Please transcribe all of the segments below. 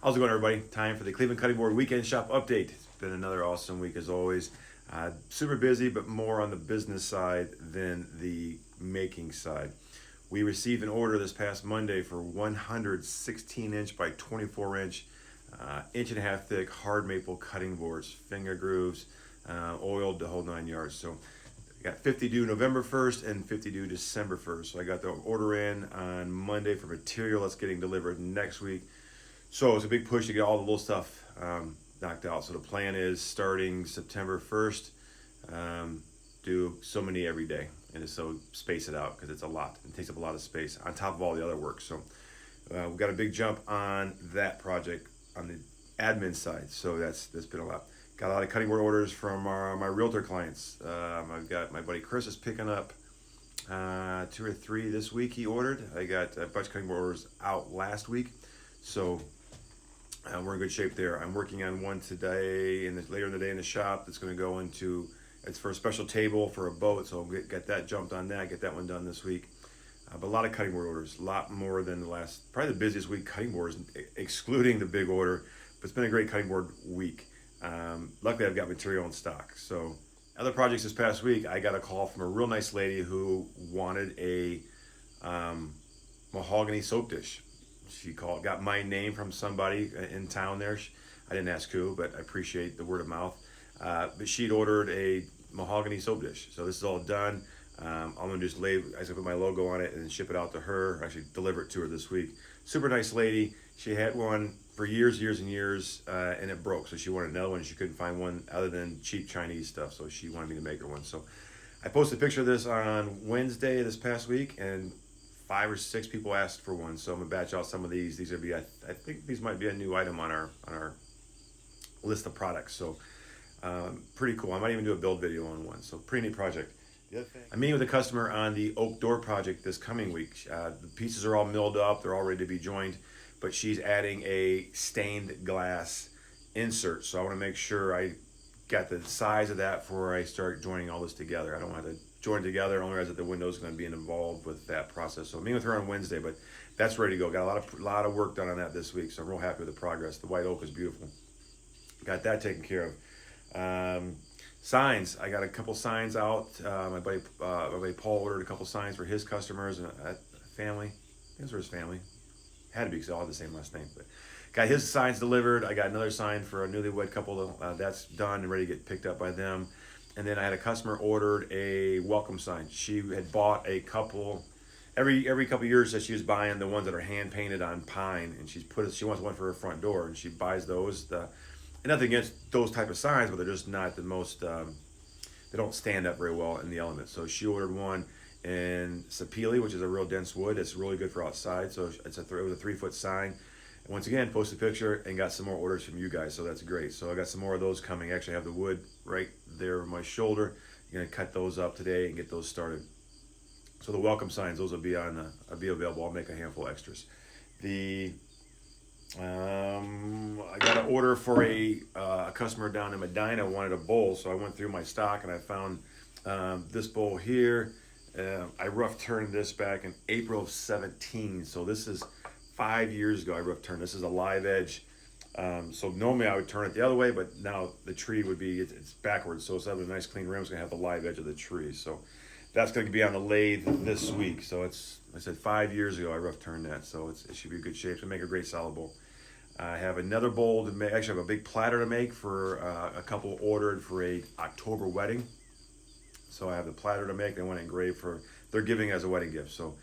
How's it going, everybody? Time for the Cleveland Cutting Board Weekend Shop Update. It's been another awesome week as always. Super busy, but more on the business side than the making side. We received an order this past Monday for 116 inch by 24 inch, inch and a half thick hard maple cutting boards, finger grooves, oiled the whole 9 yards. So I got 50 due November 1st and 50 due December 1st. So I got the order in on Monday for material that's getting delivered next week. So it's a big push to get all the little stuff knocked out. So the plan is starting September 1st, do so many every day. And so space it out because it's a lot. It takes up a lot of space on top of all the other work. So we've got a big jump on that project on the admin side. So that's been a lot. Got a lot of cutting board orders from my realtor clients. I've got my buddy Chris is picking up 2 or 3 this week he ordered. I got a bunch of cutting board orders out last week. So we're in good shape there. I'm working on one today and later in the day in the shop that's going to go into, it's for a special table for a boat, so I'll get that jumped on that, get that one done this week. But a lot of cutting board orders, a lot more than the last, probably the busiest week cutting boards, excluding the big order, but it's been a great cutting board week. Luckily I've got material in stock. So other projects this past week, I got a call from a real nice lady who wanted a mahogany soap dish. She got my name from somebody in town there. I didn't ask who, but I appreciate the word of mouth. But she'd ordered a mahogany soap dish. So this is all done. I'm gonna just put my logo on it and ship it out to her. Actually deliver it to her this week. Super nice lady. She had one for years and years, and it broke. So she wanted another one. She couldn't find one other than cheap Chinese stuff. So she wanted me to make her one. So I posted a picture of this on Wednesday this past week, and 5 or 6 people asked for one, so I'm gonna batch out some of these. These would be, I think these might be a new item on our list of products. So pretty cool. I might even do a build video on one. So pretty neat project. I'm meeting with a customer on the oak door project this coming week. The pieces are all milled up. They're all ready to be joined, but she's adding a stained glass insert. So I want to make sure I got the size of that before I start joining all this together. I don't want to join together. I only realize that the window's going to be involved with that process. So I'm meeting with her on Wednesday, but that's ready to go. Got a lot of work done on that this week, so I'm real happy with the progress. The white oak is beautiful. Got that taken care of. Signs. I got a couple signs out. My buddy Paul ordered a couple signs for his customers and family. I think it was his family. Had to be because they all had the same last name. But got his signs delivered. I got another sign for a newlywed couple. That's done and ready to get picked up by them. And then I had a customer ordered a welcome sign. She had bought a couple, every couple of years that she was buying the ones that are hand painted on pine, and she wants one for her front door, and she buys those. And nothing against those type of signs, but they're just not the most. They don't stand up very well in the elements. So she ordered one in sapele, which is a real dense wood. It's really good for outside. So it was a 3-foot sign. And once again, posted a picture and got some more orders from you guys, so that's great. So I got some more of those coming. Actually, I have the wood right there on my shoulder. I'm gonna cut those up today and get those started. So the welcome signs, those will be be available. I'll make a handful of extras. I got an order for a customer down in Medina wanted a bowl, so I went through my stock and I found this bowl here. I rough turned this back in April of 17, so this is 5 years ago. I rough turned. This is a live edge. So normally I would turn it the other way, but now the tree would be, it's backwards. So instead of a nice clean rim, it's gonna have the live edge of the tree. So that's gonna be on the lathe this week. So I said 5 years ago I rough turned that. So it should be in good shape to make a great solid bowl. I have another bowl to make. Actually, I have a big platter to make for a couple ordered for a October wedding. So I have the platter to make. They want it engraved they're giving as a wedding gift. So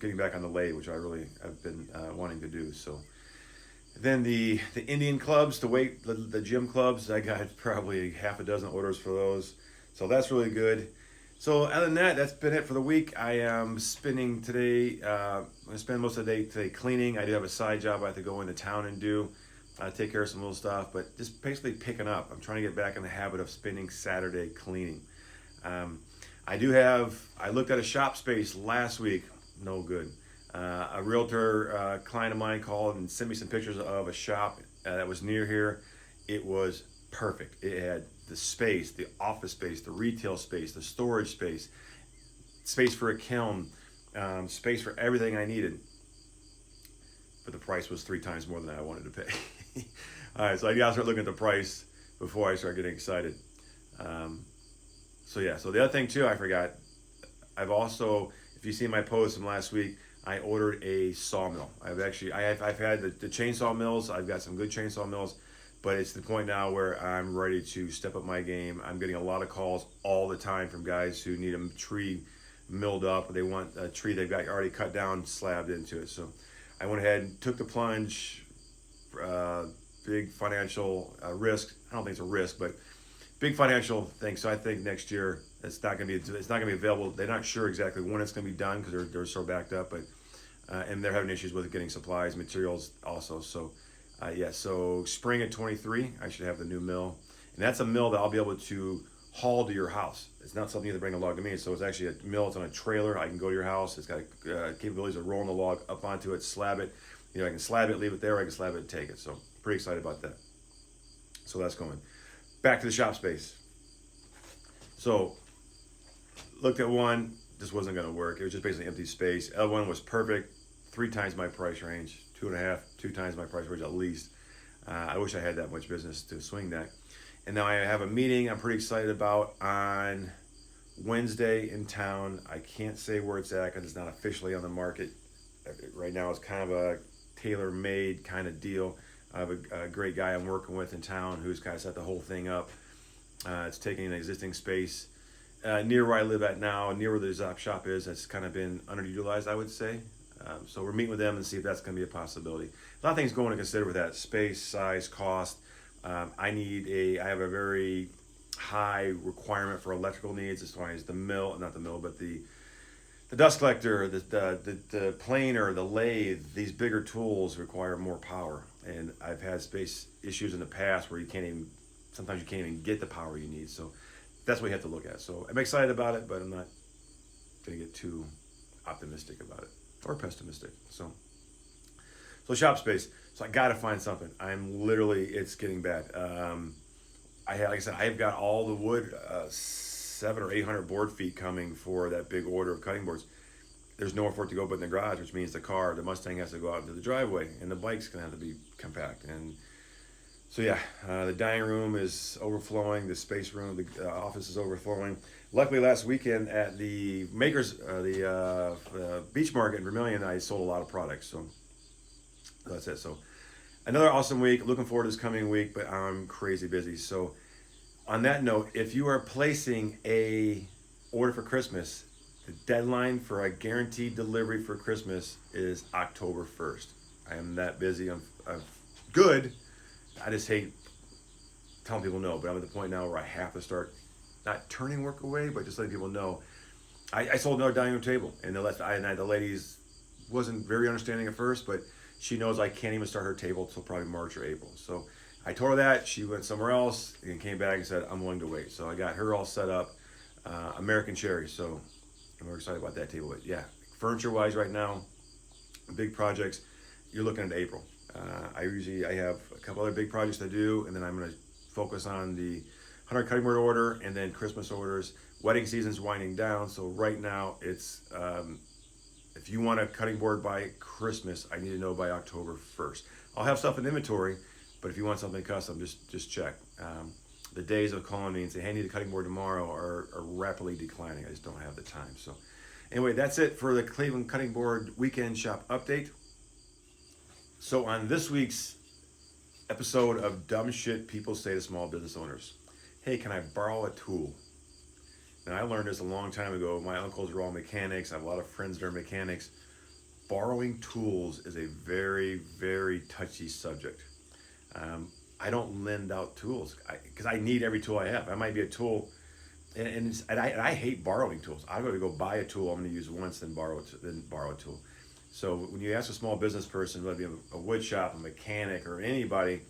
getting back on the lathe, which I really have been wanting to do. So then the Indian clubs, the gym clubs, I got probably half a dozen orders for those. So that's really good. So other than that, that's been it for the week. I am spending today, I'm going to spend most of the day today cleaning. I do have a side job I have to go into town and do, take care of some little stuff, but just basically picking up. I'm trying to get back in the habit of spending Saturday cleaning. I looked at a shop space last week, no good. A realtor client of mine called and sent me some pictures of a shop that was near here. It was perfect. It had the space, the office space, the retail space, the storage space, space for a kiln, space for everything I needed. but the price was 3 times more than I wanted to pay. All right, so I gotta start looking at the price before I start getting excited. Um, so yeah, so the other thing too, I forgot. I've also, if you see my post from last week, I ordered a sawmill. I've had the chainsaw mills. I've got some good chainsaw mills, but it's the point now where I'm ready to step up my game. I'm getting a lot of calls all the time from guys who need a tree milled up, or they want a tree they've got already cut down, slabbed into it. So I went ahead and took the plunge. Big financial risk. I don't think it's a risk, but big financial thing. So I think next year it's not going to be available. They're not sure exactly when it's going to be done because they're so backed up, but and they're having issues with getting supplies, materials also. So yeah, so spring of 23, I should have the new mill, and that's a mill that I'll be able to haul to your house. It's not something you have to bring a log to me. So it's actually a mill. It's on a trailer. I can go to your house. It's got capabilities of rolling the log up onto it, slab it. You know, I can slab it, leave it there. I can slab it and take it. So pretty excited about that. So that's going. Back to the shop space. So looked at one, just wasn't going to work. It was just basically empty space. Other one was perfect, 3 times my price range, 2.5, 2 times my price range at least. I wish I had that much business to swing that. And now I have a meeting I'm pretty excited about on Wednesday in town. I can't say where it's at because it's not officially on the market. Right now it's kind of a tailor-made kind of deal. I have a great guy I'm working with in town who's kind of set the whole thing up. It's taking an existing space near where I live at now, near where the Zop shop is. That's kind of been underutilized, I would say. So we're meeting with them and see if that's going to be a possibility. A lot of things going to consider with that: space, size, cost. I have a very high requirement for electrical needs as far as the mill, not the mill, but the dust collector, the planer, the lathe. These bigger tools require more power, and I've had space issues in the past where sometimes you can't even get the power you need. So that's what you have to look at. So I'm excited about it, but I'm not going to get too optimistic about it or pessimistic. So shop space. So I got to find something. It's getting bad. Like I said, I've got all the wood, 700 or 800 board feet coming for that big order of cutting boards. There's nowhere for it to go but in the garage, which means the Mustang has to go out into the driveway, and the bike's gonna have to be compact. And so yeah, the dining room is overflowing, the space room, the office is overflowing. Luckily, last weekend at the Beach Market in Vermilion, I sold a lot of products. So that's it. So another awesome week. Looking forward to this coming week, but I'm crazy busy. So on that note, if you are placing a order for Christmas, the deadline for a guaranteed delivery for Christmas is October 1st. I am that busy. I'm good. I just hate telling people no, but I'm at the point now where I have to start not turning work away, but just letting people know. I sold another dining room table, and the ladies wasn't very understanding at first, but she knows I can't even start her table till probably March or April. So I told her that. She went somewhere else and came back and said, I'm willing to wait. So I got her all set up, American Cherry. So I'm excited about that table. But yeah, furniture-wise right now, big projects, you're looking at April. I have a couple other big projects to do, and then I'm going to focus on the 100 cutting board order and then Christmas orders. Wedding season's winding down, so right now it's if you want a cutting board by Christmas, I need to know by October 1st. I'll have stuff in inventory, but if you want something custom, just check. The days of calling me and saying, hey, I need a cutting board tomorrow are rapidly declining. I just don't have the time. So anyway, that's it for the Cleveland Cutting Board Weekend Shop Update. So on this week's episode of Dumb Shit People Say to Small Business Owners, hey, can I borrow a tool? Now, I learned this a long time ago. My uncles are all mechanics. I have a lot of friends that are mechanics. Borrowing tools is a very, very touchy subject. I don't lend out tools because I need every tool I have. I might be a tool, and I hate borrowing tools. I'm going to go buy a tool I'm going to use once, then borrow a tool. So when you ask a small business person, whether it be a wood shop, a mechanic, or anybody,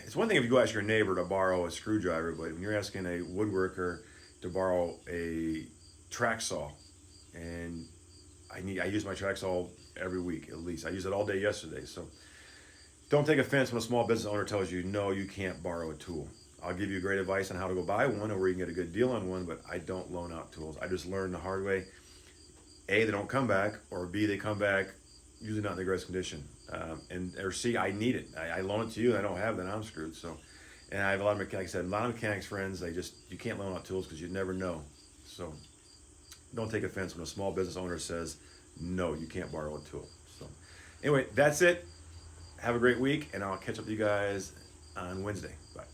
it's one thing if you go ask your neighbor to borrow a screwdriver, but when you're asking a woodworker to borrow a track saw, and I use my track saw every week at least. I used it all day yesterday. So don't take offense when a small business owner tells you, no, you can't borrow a tool. I'll give you great advice on how to go buy one or where you can get a good deal on one, but I don't loan out tools. I just learned the hard way. A, they don't come back, or B, they come back usually not in the greatest condition. Or C, I need it. I loan it to you and I don't have it, then I'm screwed. So, and I have a lot of mechanics, like I said, a lot of mechanics friends, you can't loan out tools because you never know. So don't take offense when a small business owner says, no, you can't borrow a tool. So anyway, that's it. Have a great week, and I'll catch up with you guys on Wednesday. Bye.